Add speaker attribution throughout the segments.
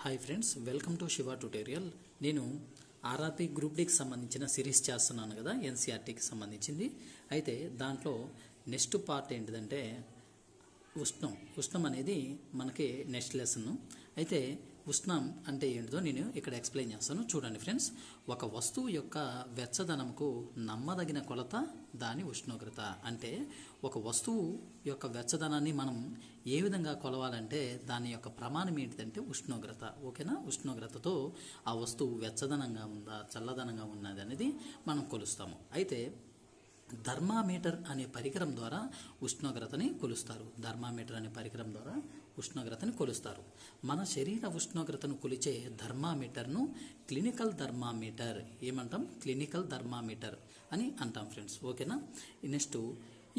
Speaker 1: Hi friends, welcome to Shiva tutorial. నేను RRB group డీకి సంబంధించిన series చేస్తున్నాను కదా, ఎన్సీఆర్టీకి సంబంధించింది. అయితే దాంట్లో నెక్స్ట్ పార్ట్ ఏంటిదంటే ఉష్ణం అనేది మనకి నెక్స్ట్ లెసన్. అయితే ఉష్ణం అంటే ఏంటిదో నేను ఇక్కడ ఎక్స్ప్లెయిన్ చేస్తాను. చూడండి ఫ్రెండ్స్, ఒక వస్తువు యొక్క వెచ్చదనంకు నమ్మదగిన కొలత దాని ఉష్ణోగ్రత. అంటే ఒక వస్తువు యొక్క వెచ్చదనాన్ని మనం ఏ విధంగా కొలవాలంటే దాని యొక్క ప్రమాణం ఏంటిదంటే ఉష్ణోగ్రత. ఓకేనా? ఉష్ణోగ్రతతో ఆ వస్తువు వెచ్చదనంగా ఉందా చల్లదనంగా ఉన్నది అనేది మనం కొలుస్తాము. అయితే థర్మామీటర్ అనే పరికరం ద్వారా ఉష్ణోగ్రతని కొలుస్తారు. థర్మామీటర్ అనే పరికరం ద్వారా ఉష్ణోగ్రతని కొలుస్తారు. మన శరీర ఉష్ణోగ్రతను కొలిచే థర్మామీటర్ను క్లినికల్ థర్మామీటర్ ఏమంటాం? క్లినికల్ థర్మామీటర్ అని అంటాం ఫ్రెండ్స్. ఓకేనా? నెక్స్ట్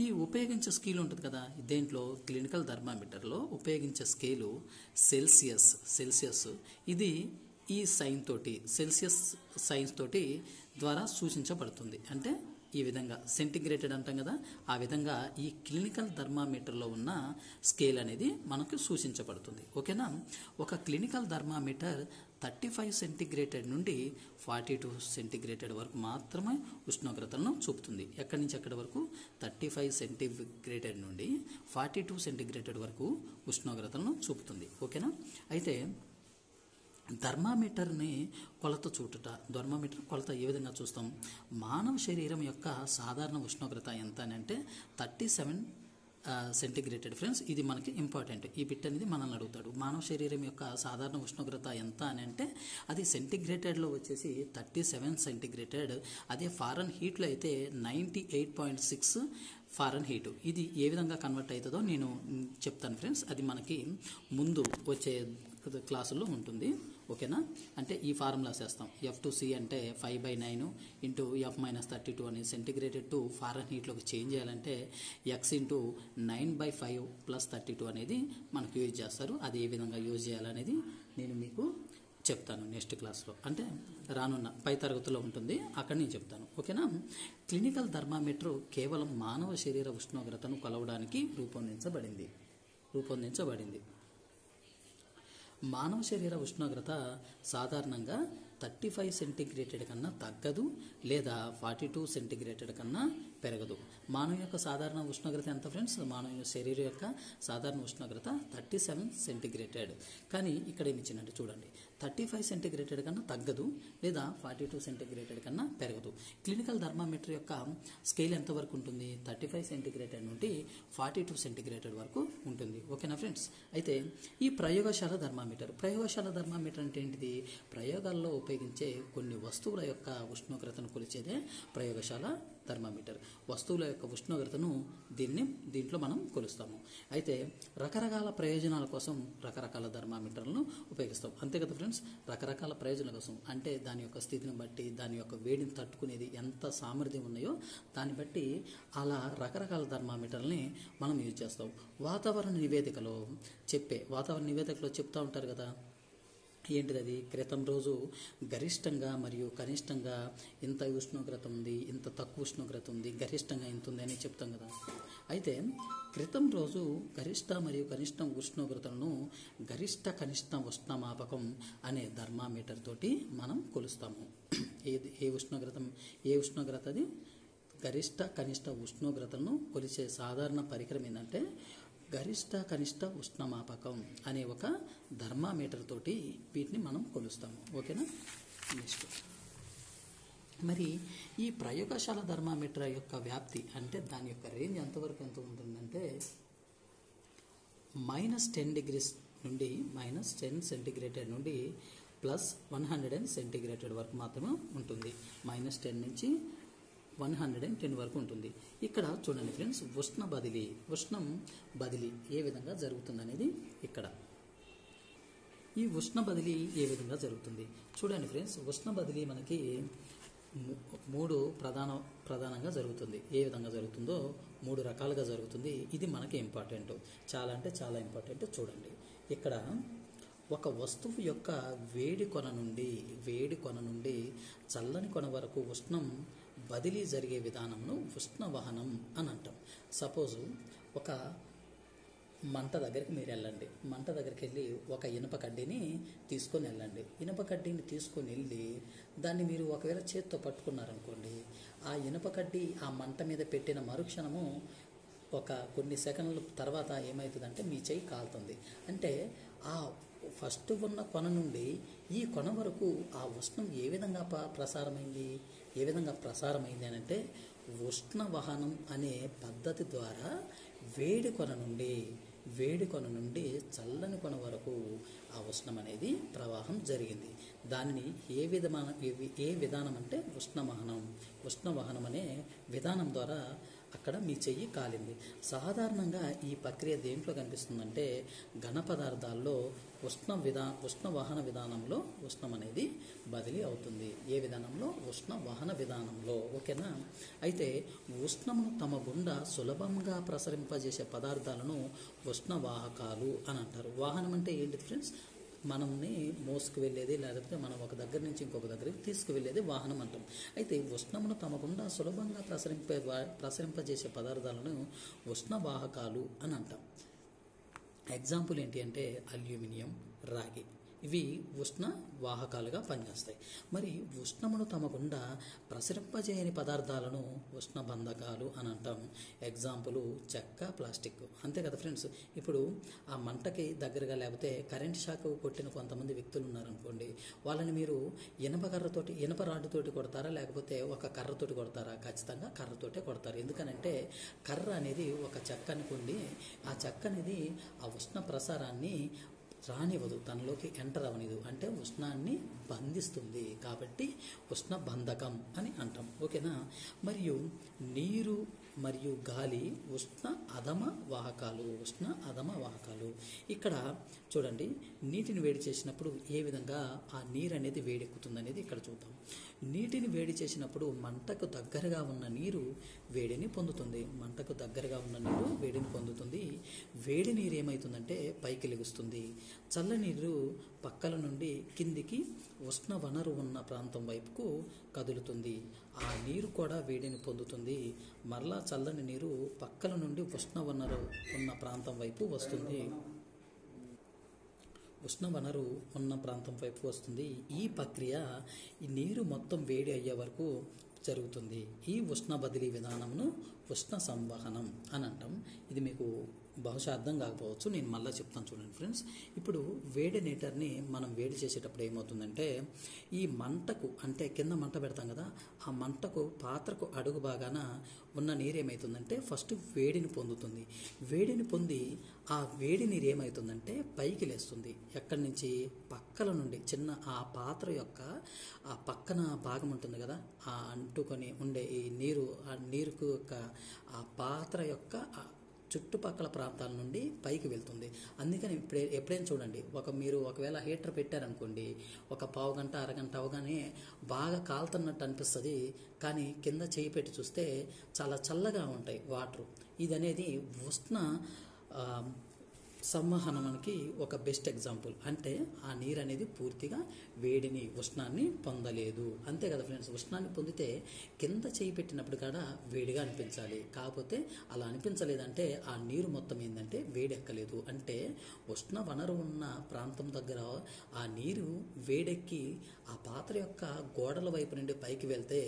Speaker 1: ఈ ఉపయోగించే స్కేల్ ఉంటుంది కదా, దేంట్లో క్లినికల్ థర్మామీటర్లో ఉపయోగించే స్కేలు సెల్సియస్. ఇది ఈ సైన్ తోటి సెల్సియస్ సైన్స్ తోటి ద్వారా సూచించబడుతుంది. అంటే ఈ విధంగా సెంటిగ్రేటెడ్ అంటాం కదా, ఆ విధంగా ఈ క్లినికల్ థర్మామీటర్లో ఉన్న స్కేల్ అనేది మనకు సూచించబడుతుంది. ఓకేనా? ఒక క్లినికల్ థర్మామీటర్ 35 సెంటిగ్రేటెడ్ నుండి 42 సెంటిగ్రేటెడ్ వరకు మాత్రమే ఉష్ణోగ్రతలను చూపుతుంది. ఎక్కడి నుంచి ఎక్కడి వరకు? 35 సెంటిగ్రేటెడ్ నుండి 42 సెంటిగ్రేటెడ్ వరకు ఉష్ణోగ్రతలను చూపుతుంది. ఓకేనా? అయితే థర్మామీటర్ని కొలత చూటుట. థర్మామీటర్ కొలత ఏ విధంగా చూస్తాం? మానవ శరీరం యొక్క సాధారణ ఉష్ణోగ్రత ఎంత అని అంటే 37 సెంటిగ్రేటెడ్ ఫ్రెండ్స్. ఇది మనకి ఇంపార్టెంట్. ఈ బిట్ అనేది మనల్ని అడుగుతాడు. మానవ శరీరం యొక్క సాధారణ ఉష్ణోగ్రత ఎంత అని అంటే అది సెంటిగ్రేటెడ్లో వచ్చేసి 37 సెంటిగ్రేటెడ్. అదే ఫారెన్ హీట్లో అయితే 98.6 ఫారెన్ హీటు. ఇది ఏ విధంగా కన్వర్ట్ అవుతుందో నేను చెప్తాను ఫ్రెండ్స్. అది మనకి ముందు వచ్చే క్లాసుల్లో ఉంటుంది. ఓకేనా? అంటే ఈ ఫార్ములా చేస్తాం. F2C అంటే 5/9 ఇంటూ F-32 అని సెంటిగ్రేటెడ్ టు ఫారెన్ హీట్లోకి చేంజ్ చేయాలంటే X ఇంటూ 9/5 + 32 అనేది మనకు యూజ్ చేస్తారు. అది ఏ విధంగా యూజ్ చేయాలనేది నేను మీకు చెప్తాను నెక్స్ట్ క్లాస్లో. అంటే రానున్న పై తరగతిలో ఉంటుంది, అక్కడ నేను చెప్తాను. ఓకేనా? క్లినికల్ థర్మామీటర్ కేవలం మానవ శరీర ఉష్ణోగ్రతను కొలవడానికి రూపొందించబడింది. మానవ శరీర ఉష్ణోగ్రత సాధారణంగా 35 సెంటిగ్రేటెడ్ కన్నా తగ్గదు లేదా 42 సెంటిగ్రేటెడ్ కన్నా పెరగదు. మానవ యొక్క సాధారణ ఉష్ణోగ్రత ఎంత ఫ్రెండ్స్? మానవ శరీరం యొక్క సాధారణ ఉష్ణోగ్రత 37 సెంటిగ్రేటెడ్. కానీ ఇక్కడ ఏమి ఇచ్చినట్టు చూడండి, 35 సెంటిగ్రేటెడ్ కన్నా తగ్గదు లేదా 42 సెంటిగ్రేటెడ్ కన్నా పెరగదు. క్లినికల్ థర్మామీటర్ యొక్క స్కేల్ ఎంతవరకు ఉంటుంది? 35 సెంటిగ్రేటెడ్ నుండి 42 సెంటిగ్రేటెడ్ వరకు ఉంటుంది. ఓకేనా ఫ్రెండ్స్? అయితే ఈ ప్రయోగశాల థర్మామీటర్ అంటే ఏంటిది? ప్రయోగాల్లో ఉపయోగించే కొన్ని వస్తువుల యొక్క ఉష్ణోగ్రతను కొలిచేదే ప్రయోగశాల థర్మామీటర్. వస్తువుల యొక్క ఉష్ణోగ్రతను దీంట్లో మనం కొలుస్తాము. అయితే రకరకాల ప్రయోజనాల కోసం రకరకాల థర్మామీటర్లను ఉపయోగిస్తాం. అంతే కదా ఫ్రెండ్స్? రకరకాల ప్రయోజనాల కోసం అంటే దాని యొక్క స్థితిని బట్టి, దాని యొక్క వేడిని తట్టుకునేది ఎంత సామర్థ్యం ఉన్నాయో దాన్ని బట్టి అలా రకరకాల థర్మామీటర్ని మనం యూజ్ చేస్తాం. వాతావరణ నివేదికలో చెప్తూ ఉంటారు కదా, ఏంటిది అది? క్రితం రోజు గరిష్టంగా మరియు కనిష్టంగా ఇంత ఉష్ణోగ్రత ఉంది, ఇంత తక్కువ ఉష్ణోగ్రత ఉంది, గరిష్టంగా ఇంత ఉంది అని చెప్తాం కదా. అయితే క్రితం రోజు గరిష్ట మరియు కనిష్ట ఉష్ణోగ్రతలను గరిష్ట కనిష్ట ఉష్ణమాపకం అనే థర్మామీటర్ తోటి మనం కొలుస్తాము. ఏ ఉష్ణోగ్రత అది? గరిష్ట కనిష్ట ఉష్ణోగ్రతలను కొలిచే సాధారణ పరికరం ఏంటంటే గరిష్ట కనిష్ట ఉష్ణమాపకం అనే ఒక థర్మామీటర్ తోటి వీటిని మనం కొలుస్తాము. ఓకేనా? నెక్స్ట్ మరి ఈ ప్రయోగశాల థర్మామీటర్ యొక్క వ్యాప్తి అంటే దాని యొక్క రేంజ్ ఎంత ఉంటుందంటే -10 డిగ్రీస్ నుండి -10 సెంటిగ్రేటెడ్ నుండి +110 సెంటిగ్రేటెడ్ వరకు మాత్రమే ఉంటుంది. -10 నుంచి 110 వరకు ఉంటుంది. ఇక్కడ చూడండి ఫ్రెండ్స్, ఉష్ణం బదిలీ ఏ విధంగా జరుగుతుంది అనేది ఇక్కడ. ఈ ఉష్ణ బదిలీ ఏ విధంగా జరుగుతుంది చూడండి ఫ్రెండ్స్. ఉష్ణ బదిలీ మనకి 3 ప్రధానంగా జరుగుతుంది. ఏ విధంగా జరుగుతుందో 3 రకాలుగా జరుగుతుంది. ఇది మనకి ఇంపార్టెంట్, చాలా అంటే చాలా ఇంపార్టెంట్. చూడండి, ఇక్కడ ఒక వస్తువు యొక్క వేడి కొన నుండి చల్లని కొన వరకు ఉష్ణం బదిలీ జరిగే విధానంను ఉష్ణవహనం అని అంటాం. సపోజు ఒక మంట దగ్గరికి మీరు వెళ్ళండి. మంట దగ్గరికి వెళ్ళి ఒక ఇనుప కడ్డీని తీసుకొని వెళ్ళండి. ఇనుప కడ్డీని తీసుకొని వెళ్ళి దాన్ని మీరు ఒకవేళ చేత్తో పట్టుకున్నారనుకోండి, ఆ ఇనుప కడ్డీ ఆ మంట మీద పెట్టిన మరుక్షణము ఒక కొన్ని సెకండ్ల తర్వాత ఏమవుతుందంటే మీ చెయ్యి కాలుతుంది. అంటే ఆ ఫస్ట్ ఉన్న కొన నుండి ఈ కొన వరకు ఆ ఉష్ణం ఏ విధంగా ప్రసారమైంది అని అంటే ఉష్ణ వహనం అనే పద్ధతి ద్వారా వేడి కొన నుండి చల్లని కొన వరకు ఆ ఉష్ణం అనేది ప్రవాహం జరిగింది. దానిని ఏ విధానం అంటే ఉష్ణవహనం అనే విధానం ద్వారా అక్కడ మీ చెయ్యి కాలింది. సాధారణంగా ఈ ప్రక్రియ దేంట్లో కనిపిస్తుందంటే ఘన పదార్థాల్లో ఉష్ణవహన విధానంలో ఉష్ణం అనేది బదిలీ అవుతుంది. ఏ విధానంలో? ఉష్ణవహన విధానంలో. ఓకేనా? అయితే ఉష్ణమును తమ గుండా సులభంగా ప్రసరింపజేసే పదార్థాలను ఉష్ణవాహకాలు అని అంటారు. వాహనం అంటే ఏంటి ఫ్రెండ్స్? మనల్ని మోసుకు వెళ్ళేది, లేకపోతే మనం ఒక దగ్గర నుంచి ఇంకొక దగ్గరికి తీసుకువెళ్ళేది వాహనం అంటాం. అయితే ఉష్ణమును తమ గుండా సులభంగా ప్రసరింపజేసే పదార్థాలను ఉష్ణవాహకాలు అని అంటాం. ఎగ్జాంపుల్ ఏంటి అంటే అల్యూమినియం, రాగి, ఇవి ఉష్ణ వాహకాలుగా పనిచేస్తాయి. మరి ఉష్ణమును తమ గుండా ప్రసరింపజేయని పదార్థాలను ఉష్ణబంధకాలు అని అంటాం. ఎగ్జాంపుల్ చెక్క, ప్లాస్టిక్. అంతే కదా ఫ్రెండ్స్. ఇప్పుడు ఆ మంటకి దగ్గరగా లేకపోతే కరెంట్ షాక్ కొట్టిన కొంతమంది వ్యక్తులు ఉన్నారనుకోండి, వాళ్ళని మీరు ఇనప రాడ్డుతోటి కొడతారా లేకపోతే ఒక కర్రతోటి కొడతారా? ఖచ్చితంగా కర్రతోటే కొడతారు. ఎందుకనంటే కర్ర అనేది ఒక చెక్క అనుకోండి, ఆ చెక్క అనేది ఆ ఉష్ణ ప్రసారాన్ని రానివ్వదు, తనలోకి ఎంటర్ అవనిదు, అంటే ఉష్ణాన్ని బంధిస్తుంది. కాబట్టి ఉష్ణ బంధకం అని అంటాం. ఓకేనా? మరియు నీరు మరియు గాలి ఉష్ణ అధమ వాహకాలు. ఇక్కడ చూడండి, నీటిని వేడి చేసినప్పుడు ఏ విధంగా ఆ నీరు అనేది వేడెక్కుతుంది అనేది ఇక్కడ చూద్దాం. నీటిని వేడి చేసినప్పుడు మంటకు దగ్గరగా ఉన్న నీరు వేడిని పొందుతుంది. వేడి నీరు ఏమవుతుందంటే పైకి లెగుస్తుంది. చల్లనీరు పక్కల నుండి కిందికి ఉష్ణ వనరు ఉన్న ప్రాంతం వైపుకు కదులుతుంది. ఆ నీరు కూడా వేడిని పొందుతుంది. మరలా చల్లని నీరు పక్కల నుండి ఉష్ణ వనరు ఉన్న ప్రాంతం వైపు వస్తుంది. ఈ ప్రక్రియ ఈ నీరు మొత్తం వేడి అయ్యే వరకు జరుగుతుంది. ఈ ఉష్ణ బదిలీ విధానంను ఉష్ణ సంవహనం అని అంటాం. ఇది మీకు బహుశా అర్థం కాకపోవచ్చు, నేను మళ్ళీ చెప్తాను చూడండి ఫ్రెండ్స్. ఇప్పుడు వేడి నీటర్ని మనం వేడి చేసేటప్పుడు ఏమవుతుందంటే ఈ మంటకు, అంటే కింద మంట పెడతాం కదా, ఆ మంటకు పాత్రకు అడుగు భాగాన ఉన్న నీరు ఏమవుతుందంటే ఫస్ట్ వేడిని పొందుతుంది. వేడిని పొంది ఆ వేడి నీరు ఏమవుతుందంటే పైకి లేస్తుంది. ఎక్కడి నుంచి? పక్కల నుండి. చిన్న ఆ పాత్ర యొక్క ఆ పక్కన భాగం ఉంటుంది కదా, ఆ అంటుకొని ఉండే ఈ నీరు, ఆ నీరుకు యొక్క ఆ పాత్ర యొక్క చుట్టుపక్కల ప్రాంతాల నుండి పైకి వెళ్తుంది. అందుకని ఎప్పుడైనా చూడండి, మీరు ఒకవేళ హీటర్ పెట్టారనుకోండి, ఒక పావు గంట అరగంట అవగానే బాగా కాలుతున్నట్టు అనిపిస్తుంది. కానీ కింద చేయి పెట్టి చూస్తే చాలా చల్లగా ఉంటాయి వాటర్. ఇది అనేది ఉష్ణ సంవహనానికి ఒక బెస్ట్ ఎగ్జాంపుల్. అంటే ఆ నీరు అనేది పూర్తిగా ఉష్ణాన్ని పొందలేదు. అంతే కదా ఫ్రెండ్స్. ఉష్ణాన్ని పొందితే కింద చేయి పెట్టినప్పుడు కూడా వేడిగా అనిపించాలి. కాకపోతే అలా అనిపించలేదంటే ఆ నీరు మొత్తం ఏంటంటే వేడెక్కలేదు. అంటే ఉష్ణ వనరు ఉన్న ప్రాంతం దగ్గర ఆ నీరు వేడెక్కి ఆ పాత్ర యొక్క గోడల వైపు నుండి పైకి వెళ్తే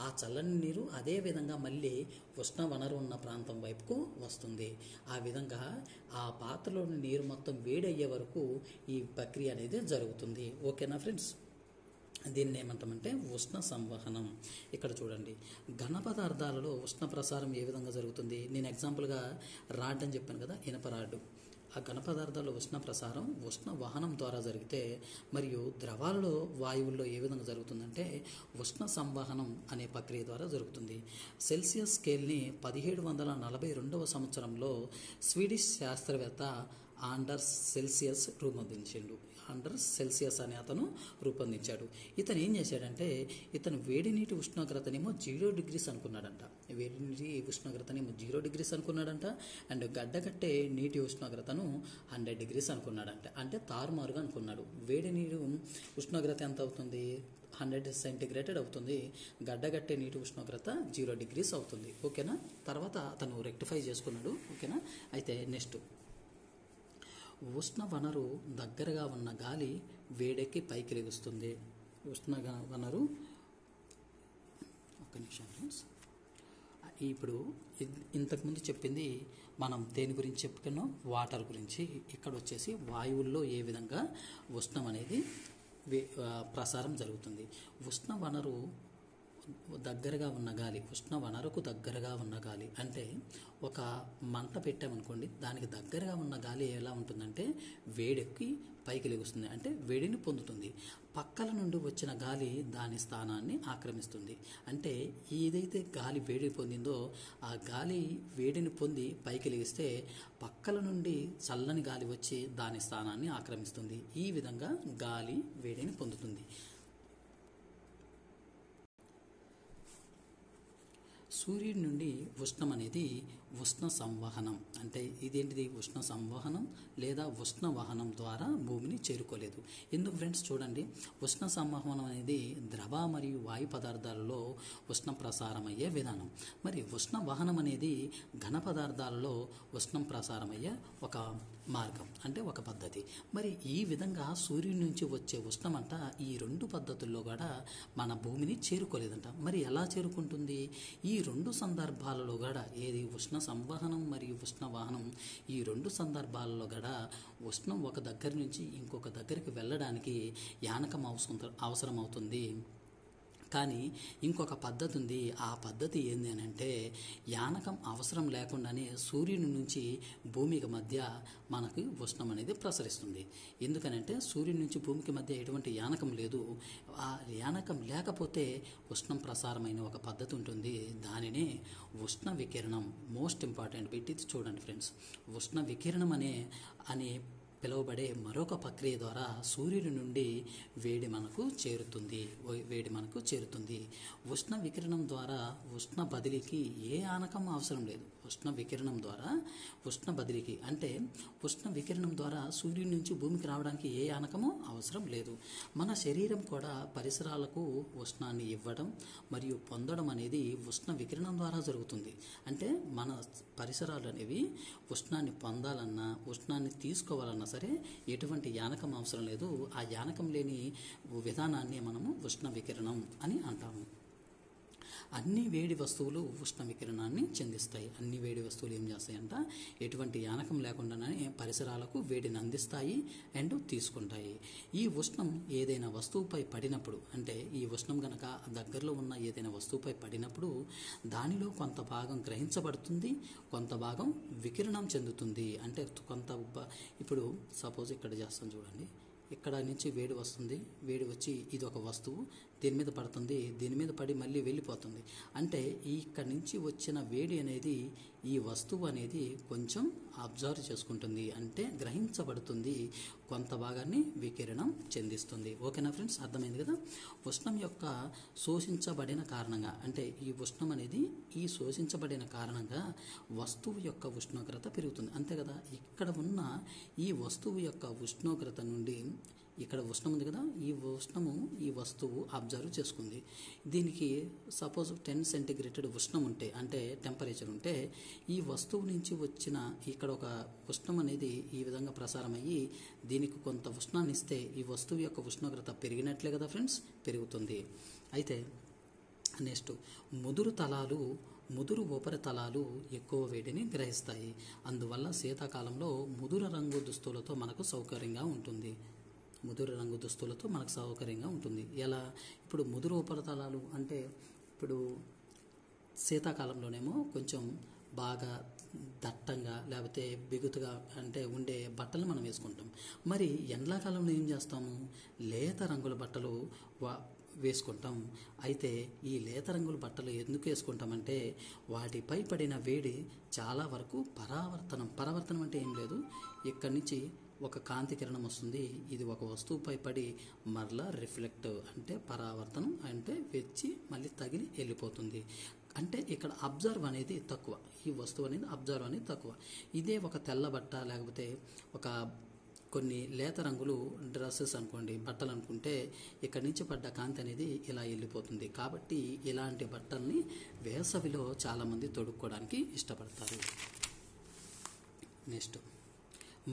Speaker 1: ఆ చల్లని నీరు అదే విధంగా మళ్ళీ ఉష్ణ వనరు ఉన్న ప్రాంతం వైపుకు వస్తుంది. ఆ విధంగా ఆ పాత్రలోని నీరు మొత్తం వేడయ్యే వరకు ఈ ప్రక్రియ అనేది జరుగుతుంది. ఓకేనా ఫ్రెండ్స్? దీన్ని ఏమంటామంటే ఉష్ణ సంవహనం. ఇక్కడ చూడండి, ఘన పదార్థాలలో ఉష్ణ ప్రసారం ఏ విధంగా జరుగుతుంది? నేను ఎగ్జాంపుల్గా రాడ్ అని చెప్పాను కదా, ఇనప రాడ్డు. ఆ ఘన పదార్థాల ఉష్ణ ప్రసారం ఉష్ణ వహనం ద్వారా జరిగితే, మరియు ద్రవాలలో వాయువుల్లో ఏ విధంగా జరుగుతుందంటే ఉష్ణ సంవహనం అనే ప్రక్రియ ద్వారా జరుగుతుంది. సెల్సియస్ స్కేల్ని 1742వ సంవత్సరంలో స్వీడిష్ శాస్త్రవేత్త ఆండర్స్ సెల్సియస్ అనే అతను రూపొందించాడు. ఇతను ఏం చేశాడంటే వేడి నీటి ఉష్ణోగ్రతనేమో 0 degrees అనుకున్నాడంట. వేడి నీటి ఉష్ణోగ్రతనేమో 0 degrees అనుకున్నాడంట. అండ్ గడ్డకట్టే నీటి ఉష్ణోగ్రతను 100 degrees అనుకున్నాడంట. అంటే తారుమారుగా అనుకున్నాడు. వేడి నీరు ఉష్ణోగ్రత ఎంత అవుతుంది? 100 సెంటిగ్రేడ్ అవుతుంది. గడ్డగట్టే నీటి ఉష్ణోగ్రత 0 degrees అవుతుంది. ఓకేనా? తర్వాత అతను రెక్టిఫై చేసుకున్నాడు. ఓకేనా? అయితే నెక్స్ట్ ఉష్ణ వనరు దగ్గరగా ఉన్న గాలి వేడెక్కి పైకి లెగుస్తుంది. వనరు ఒక్క నిమిషం ఫ్రెండ్స్. ఇప్పుడు ఇంతకుముందు చెప్పింది మనం దేని గురించి చెప్పుకున్నాం, వాటర్ గురించి. ఇక్కడ వచ్చేసి వాయువుల్లో ఏ విధంగా ఉష్ణం అనేది ప్రసారం జరుగుతుంది. ఉష్ణ వనరు దగ్గరగా ఉన్న గాలి, ఉష్ణ వనరుకు దగ్గరగా ఉన్న గాలి అంటే ఒక మంట పెట్టామనుకోండి, దానికి దగ్గరగా ఉన్న గాలి ఎలా ఉంటుందంటే వేడెక్కి పైకి లెగుస్తుంది, అంటే వేడిని పొందుతుంది. పక్కల నుండి వచ్చిన గాలి దాని స్థానాన్ని ఆక్రమిస్తుంది. అంటే ఏదైతే గాలి వేడిని పొందిందో ఆ గాలి వేడిని పొంది పైకి లెగిస్తే పక్కల నుండి చల్లని గాలి వచ్చి దాని స్థానాన్ని ఆక్రమిస్తుంది. ఈ విధంగా గాలి వేడిని పొందుతుంది. సూర్యుడి నుండి ఉష్ణం అనేది ఉష్ణ సంవహనం, అంటే ఇదేంటిది ఉష్ణ సంవహనం లేదా ఉష్ణ వహనం ద్వారా భూమిని చేరుకోలేదు. ఎందుకు ఫ్రెండ్స్ చూడండి, ఉష్ణ సంవహనం అనేది ద్రవ మరియు వాయు పదార్థాలలో ఉష్ణ ప్రసారం అయ్యే విధానం. మరి ఉష్ణ వహనం అనేది ఘన పదార్థాలలో ఉష్ణం ప్రసారం అయ్యే ఒక మార్గం, అంటే ఒక పద్ధతి. మరి ఈ విధంగా సూర్యుడి నుంచి వచ్చే ఉష్ణమంట ఈ రెండు పద్ధతుల్లో కూడా మన భూమిని చేరుకోలేదంట. మరి ఎలా చేరుకుంటుంది? ఈ రెండు సందర్భాలలో కూడా ఏది ఉష్ణ సంవహనం మరియు ఉష్ణ వాహనం, ఈ రెండు సందర్భాలలో కూడా ఉష్ణం ఒక దగ్గర నుంచి ఇంకొక దగ్గరికి వెళ్ళడానికి యానకం అవసరం అవుతుంది. కానీ ఇంకొక పద్ధతి ఉంది. ఆ పద్ధతి ఏంది అని అంటే యానకం అవసరం లేకుండానే సూర్యుని నుంచి భూమికి మధ్య మనకు ఉష్ణం అనేది ప్రసరిస్తుంది. ఎందుకనంటే సూర్యుని నుంచి భూమికి మధ్య ఎటువంటి యానకం లేదు. ఆ యానకం లేకపోతే ఉష్ణం ప్రసారమైన ఒక పద్ధతి ఉంటుంది. దానినే ఉష్ణ వికిరణం. మోస్ట్ ఇంపార్టెంట్ బిట్ ఇది చూడండి ఫ్రెండ్స్. ఉష్ణ వికిరణం అనే పిలువబడే మరొక ప్రక్రియ ద్వారా సూర్యుడి నుండి వేడి మనకు చేరుతుంది. ఉష్ణ వికిరణం ద్వారా ఉష్ణ బదిలీకి ఏ ఆనకం అవసరం లేదు. ఉష్ణ వికిరణం ద్వారా ఉష్ణ బదిలీకి అంటే ఉష్ణ వికిరణం ద్వారా సూర్యుడి నుంచి భూమికి రావడానికి ఏ ఆనకము అవసరం లేదు. మన శరీరం కూడా పరిసరాలకు ఉష్ణాన్ని ఇవ్వడం మరియు పొందడం అనేది ఉష్ణ వికిరణం ద్వారా జరుగుతుంది. అంటే మన పరిసరాలు అనేవి ఉష్ణాన్ని పొందాలన్నా ఉష్ణాన్ని తీసుకోవాలన్నా సరే ఎటువంటి యానకం అవసరం లేదు. ఆ యానకం లేని విధానాన్ని మనము ఉష్ణ వికిరణం అని అంటాము. అన్ని వేడి వస్తువులు ఉష్ణ వికిరణాన్ని చెందిస్తాయి. అన్ని వేడి వస్తువులు ఏం చేస్తాయంట, ఎటువంటి యానకం లేకుండానే పరిసరాలకు వేడిని అందిస్తాయి అండ్ తీసుకుంటాయి. ఈ ఉష్ణం ఏదైనా వస్తువుపై పడినప్పుడు, అంటే ఈ ఉష్ణం కనుక దగ్గరలో ఉన్న ఏదైనా వస్తువుపై పడినప్పుడు దానిలో కొంత భాగం గ్రహించబడుతుంది, కొంత భాగం వికిరణం చెందుతుంది. అంటే ఇప్పుడు సపోజ్ ఇక్కడ చేస్తాం చూడండి, ఇక్కడ నుంచి వేడి వస్తుంది, వేడి వచ్చి ఇది ఒక వస్తువు దీని మీద పడుతుంది, దీని మీద పడి మళ్ళీ వెళ్ళిపోతుంది. అంటే ఇక్కడ నుంచి వచ్చిన వేడి అనేది ఈ వస్తువు అనేది కొంచెం అబ్జర్వ్ చేసుకుంటుంది, అంటే గ్రహించబడుతుంది, కొంత భాగాన్ని వికిరణం చెందిస్తుంది. ఓకేనా ఫ్రెండ్స్, అర్థమైంది కదా. ఉష్ణం యొక్క శోషించబడిన కారణంగా, అంటే ఈ ఉష్ణం అనేది ఈ శోషించబడిన కారణంగా వస్తువు యొక్క ఉష్ణోగ్రత పెరుగుతుంది, అంతే కదా. ఇక్కడ ఉన్న ఈ వస్తువు యొక్క ఉష్ణోగ్రత నుండి ఇక్కడ ఉష్ణం ఉంది కదా, ఈ వస్తువు అబ్జర్వ్ చేసుకుంది. దీనికి సపోజ్ 10 సెంటీగ్రేడ్ ఉష్ణం ఉంటే, అంటే టెంపరేచర్ ఉంటే, ఈ వస్తువు నుంచి వచ్చిన ఇక్కడ ఒక ఉష్ణం అనేది ఈ విధంగా ప్రసారం అయ్యి దీనికి కొంత ఉష్ణాన్ని ఇస్తే ఈ వస్తువు యొక్క ఉష్ణోగ్రత పెరిగినట్లే కదా ఫ్రెండ్స్, పెరుగుతుంది. అయితే నెక్స్ట్ ముదురు ఉపరితలాలు ఎక్కువ వేడిని గ్రహిస్తాయి. అందువల్ల శీతాకాలంలో ముదురు రంగు దుస్తులతో మనకు సౌకర్యంగా ఉంటుంది. ఎలా? ఇప్పుడు ముదురు ఉపరితలాలు అంటే ఇప్పుడు శీతాకాలంలోనేమో కొంచెం బాగా దట్టంగా లేకపోతే బిగుతుగా అంటే ఉండే బట్టలు మనం వేసుకుంటాం. మరి ఎండాకాలంలో ఏం చేస్తాము? లేత రంగుల బట్టలు వేసుకుంటాం. అయితే ఈ లేత రంగుల బట్టలు ఎందుకు వేసుకుంటామంటే వాటిపై పడిన వేడి చాలా వరకు పరావర్తనం అంటే ఏం లేదు, ఇక్కడి నుంచి ఒక కాంతి కిరణం వస్తుంది, ఇది ఒక వస్తువుపై పడి మరలా రిఫ్లెక్ట్ అంటే పరావర్తనం అంటే వచ్చి మళ్ళీ తగిలి వెళ్ళిపోతుంది. అంటే ఇక్కడ అబ్జర్వ్ అనేది తక్కువ, ఈ వస్తువు అనేది అబ్జర్వ్ అనేది తక్కువ. ఇదే ఒక తెల్ల బట్ట లేకపోతే ఒక కొన్ని లేత రంగులు డ్రెస్సెస్ అనుకోండి, బట్టలు అనుకుంటే ఇక్కడి నుంచి పడ్డ కాంతి అనేది ఇలా వెళ్ళిపోతుంది. కాబట్టి ఇలాంటి బట్టల్ని వేసవిలో చాలామంది తొడుక్కోవడానికి ఇష్టపడతారు. నెక్స్ట్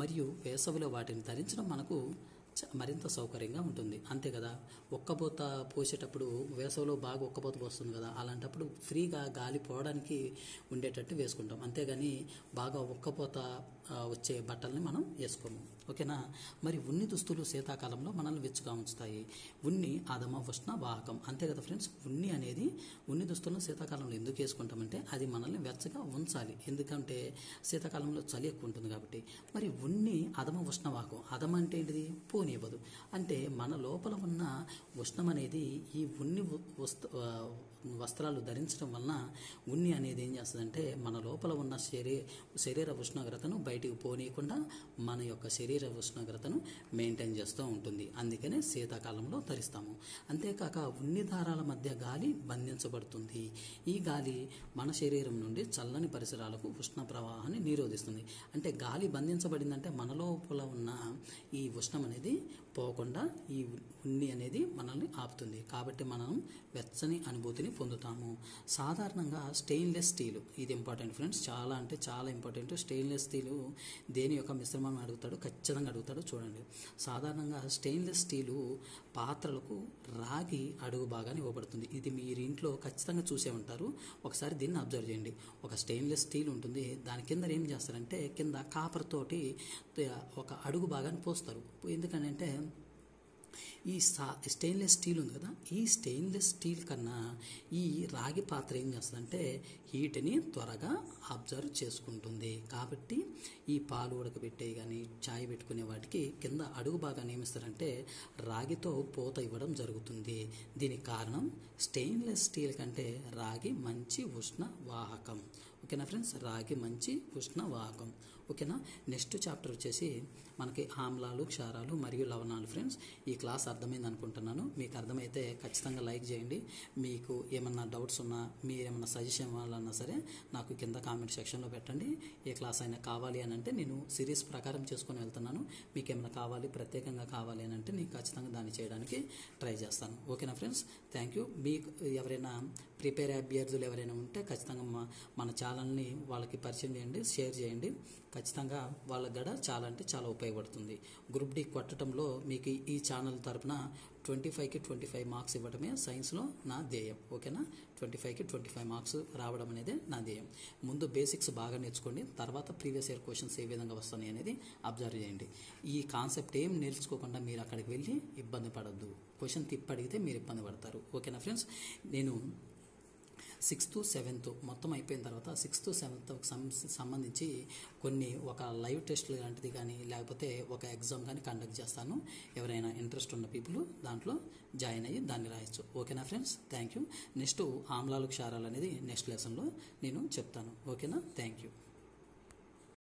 Speaker 1: మరియు వేసవిలో వాటిని ధరించడం మనకు మరింత సౌకర్యంగా ఉంటుంది. అంతే కదా, ఒక్కబోత పోసేటప్పుడు వేసవిలో బాగా ఒక్కబోత పోస్తుంది కదా, అలాంటప్పుడు ఫ్రీగా గాలి పోవడానికి ఉండేటట్టు వేసుకుంటాం. అంతేగాని బాగా ఒక్కపోత వచ్చే బట్టల్ని మనం వేసుకోము. ఓకేనా. మరి ఉన్ని దుస్తులు శీతాకాలంలో మనల్ని వెచ్చుగా ఉంచుతాయి. ఉన్ని ఆదమ ఉష్ణ వాహకం. అంతే కదా ఫ్రెండ్స్. ఉన్ని దుస్తులను శీతాకాలంలో ఎందుకు వేసుకుంటామంటే అది మనల్ని వెచ్చగా ఉంచాలి. ఎందుకంటే శీతాకాలంలో చలి ఎక్కువ ఉంటుంది కాబట్టి. మరి ఉన్ని అదమ ఉష్ణవాహకం. అదమ అంటే ఏంటిది? పోనివ్వదు. అంటే మన లోపల ఉన్న ఉష్ణం అనేది ఈ ఉన్ని వస్త్రాలు ధరించడం వలన ఉన్ని అనేది ఏం చేస్తుందంటే మన లోపల ఉన్న శరీర ఉష్ణోగ్రతను బయటికి పోనీయకుండా మన యొక్క శరీర ఉష్ణోగ్రతను మెయింటైన్ చేస్తూ ఉంటుంది. అందుకనే శీతాకాలంలో ధరిస్తాము. అంతేకాక ఉన్ని దారాల మధ్య గాలి బంధించబడుతుంది. ఈ గాలి మన శరీరం నుండి చల్లని పరిసరాలకు ఉష్ణ ప్రవాహాన్ని నిరోధిస్తుంది. అంటే గాలి బంధించబడిందంటే మన లోపల ఉన్న ఈ ఉష్ణం అనేది పోకుండా ఈ ఉన్ని అనేది మనల్ని ఆపుతుంది. కాబట్టి మనం వెచ్చని అనుభూతిని పొందుతాము. సాధారణంగా స్టెయిన్లెస్ స్టీల్, ఇది ఇంపార్టెంట్ ఫ్రెండ్స్, చాలా అంటే చాలా ఇంపార్టెంట్. స్టెయిన్లెస్ స్టీలు దేని యొక్క మిశ్రమం అడుగుతాడు, ఖచ్చితంగా అడుగుతాడు. చూడండి, సాధారణంగా స్టెయిన్లెస్ స్టీలు పాత్రలకు రాగి అడుగు భాగాన్ని ఇవ్వబడుతుంది. ఇది మీరు ఇంట్లో ఖచ్చితంగా చూసే ఉంటారు. ఒకసారి దీన్ని అబ్జర్వ్ చేయండి. ఒక స్టెయిన్లెస్ స్టీల్ ఉంటుంది, దాని కింద ఏం చేస్తారంటే కింద కాపర్ తోటి ఒక అడుగు భాగాన్ని పోస్తారు. ఎందుకంటే ఈ స్టెయిన్లెస్ స్టీల్ ఉంది కదా, ఈ స్టెయిన్లెస్ స్టీల్ కన్నా ఈ రాగి పాత్ర ఏం చేస్తుందంటే హీట్ని త్వరగా అబ్జర్వ్ చేసుకుంటుంది. కాబట్టి ఈ పాలు ఉడకబెట్టేవి కానీ చాయ్ పెట్టుకునే వాటికి కింద అడుగు భాగాన్ని ఏమిస్తారంటే రాగితో పూత ఇవ్వడం జరుగుతుంది. దీనికి కారణం స్టెయిన్లెస్ స్టీల్ కంటే రాగి మంచి ఉష్ణ వాహకం. ఓకేనా ఫ్రెండ్స్, రాగి మంచి ఉష్ణ వాహకం. ఓకేనా. నెక్స్ట్ చాప్టర్ వచ్చేసి మనకి ఆమ్లాలు, క్షారాలు మరియు లవణాలు. ఫ్రెండ్స్, ఈ క్లాస్ అర్థమైంది అనుకుంటున్నాను. మీకు అర్థమైతే ఖచ్చితంగా లైక్ చేయండి. మీకు ఏమన్నా డౌట్స్ ఉన్నా, మీరు ఏమన్నా సజెషన్ ఇవ్వాలన్నా సరే నాకు కింద కామెంట్ సెక్షన్లో పెట్టండి. ఏ క్లాస్ అయినా కావాలి అని అంటే నేను సిరీస్ ప్రకారం చేసుకొని వెళ్తున్నాను. మీకు ఏమైనా కావాలి, ప్రత్యేకంగా కావాలి అని అంటే నేను ఖచ్చితంగా దాన్ని చేయడానికి ట్రై చేస్తాను. ఓకేనా ఫ్రెండ్స్, థ్యాంక్ యూ. మీకు ఎవరైనా ప్రిపేర్ అభ్యర్థులు ఎవరైనా ఉంటే ఖచ్చితంగా మన ఛానల్ని వాళ్ళకి పరిచయం చేయండి, షేర్ చేయండి. ఖచ్చితంగా వాళ్ళకి కూడా చాలా అంటే చాలా ఉపయోగపడుతుంది. గ్రూప్ డి కొట్టడంలో మీకు ఈ ఛానల్ తరపున 25కి 25 మార్క్స్ ఇవ్వడమే సైన్స్లో నా ధ్యేయం. ఓకేనా. 25కి 25 మార్క్స్ రావడం అనేది నా ధ్యేయం. ముందు బేసిక్స్ బాగా నేర్చుకోండి, తర్వాత ప్రీవియస్ ఇయర్ క్వశ్చన్స్ ఏ విధంగా వస్తున్నాయి అనేది అబ్జర్వ్ చేయండి. ఈ కాన్సెప్ట్ ఏం నేర్చుకోకుండా మీరు అక్కడికి వెళ్ళి ఇబ్బంది పడద్దు. క్వశ్చన్ తిప్పి అడిగితే మీరు ఇబ్బంది పడతారు. ఓకేనా ఫ్రెండ్స్. నేను 6th 7th మొత్తం అయిపోయిన తర్వాత 6th 7th సంబంధించి ఒక లైవ్ టెస్ట్ లాంటిది కానీ లేకపోతే ఒక ఎగ్జామ్ కానీ కండక్ట్ చేస్తాను. ఎవరైనా ఇంట్రెస్ట్ ఉన్న పీపుల్ దాంట్లో జాయిన్ అయ్యి దాన్ని రాయొచ్చు. ఓకేనా ఫ్రెండ్స్, థ్యాంక్ యూ. నెక్స్ట్ ఆమ్లాలు, క్షారాలు అనేది నెక్స్ట్ లెసన్లో నేను చెప్తాను. ఓకేనా, థ్యాంక్ యూ.